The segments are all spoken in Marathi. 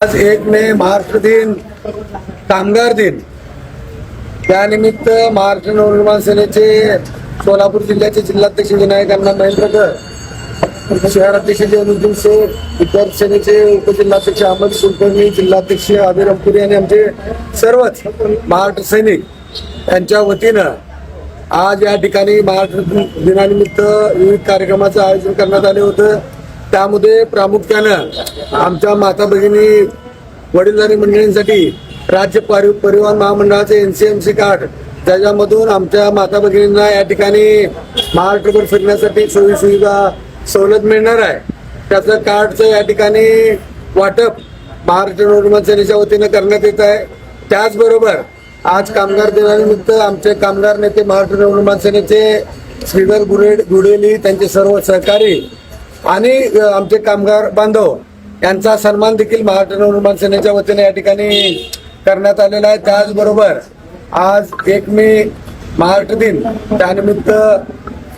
आज 1 मे महाराष्ट्र दिन, कामगार दिन. त्यानिमित्त महाराष्ट्र नवनिर्माण सेनेचे सोलापूर जिल्ह्याचे जिल्हाध्यक्ष विनायक अण्णा महेंद्रकर, शहराध्यक्ष जैनुद्दीन शेख, विद्यार्थी सेनेचे उपजिल्हाध्यक्ष अहमद कुलकर्णी, जिल्हाध्यक्ष आबिर अमपुरी आणि आमचे सर्वच महाराष्ट्र सैनिक यांच्या वतीनं आज या ठिकाणी महाराष्ट्र दिनानिमित्त विविध कार्यक्रमाचं आयोजन करण्यात आले होतं. त्यामध्ये प्रामुख्यानं आमच्या माता भगिनी वडीलधारी मंडळींसाठी राज्य परिवहन महामंडळाचे NCMC कार्ड, ज्याच्यामधून आमच्या माता भगिनींना या ठिकाणी महाराष्ट्रभर फिरण्यासाठी सोयी सुविधा सवलत मिळणार आहे. त्याचं कार्डचं या ठिकाणी वाटप महाराष्ट्र नवनिर्माण सेनेच्या वतीनं करण्यात येत आहे. त्याचबरोबर आज कामगार दिनानिमित्त आमचे कामगार नेते महाराष्ट्र नवनिर्माण सेनेचे श्रीधर गुडेली, त्यांचे सर्व सहकारी आणि आमचे कामगार बांधव यांचा सन्मान देखील महाराष्ट्र नवनिर्माण सेनेच्या वतीने या ठिकाणी करण्यात आलेला आहे. त्याचबरोबर आज 1 मे महाराष्ट्र दिन, त्यानिमित्त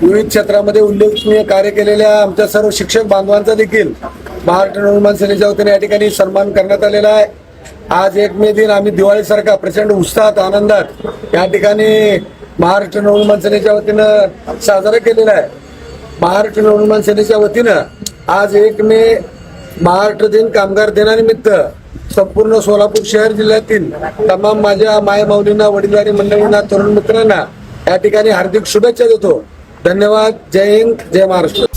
विविध क्षेत्रामध्ये उल्लेखनीय कार्य केलेल्या आमच्या सर्व शिक्षक बांधवांचा देखील महाराष्ट्र नवनिर्माण सेनेच्या वतीने या ठिकाणी सन्मान करण्यात आलेला आहे. आज 1 मे दिन आम्ही दिवाळीसारखा प्रचंड उत्साहात आनंदात या ठिकाणी महाराष्ट्र नवनिर्माण सेनेच्या वतीनं साजरा केलेला आहे. महाराष्ट्र नवनिर्माण सेनेच्या वतीनं आज 1 मे महाराष्ट्र दिन, कामगार दिनानिमित्त संपूर्ण सोलापूर शहर जिल्ह्यातील तमाम माझ्या मायमाऊलींना, वडीलधारी मंडळींना, तरुण मित्रांना या ठिकाणी हार्दिक शुभेच्छा देतो. धन्यवाद. जय हिंद, जय महाराष्ट्र.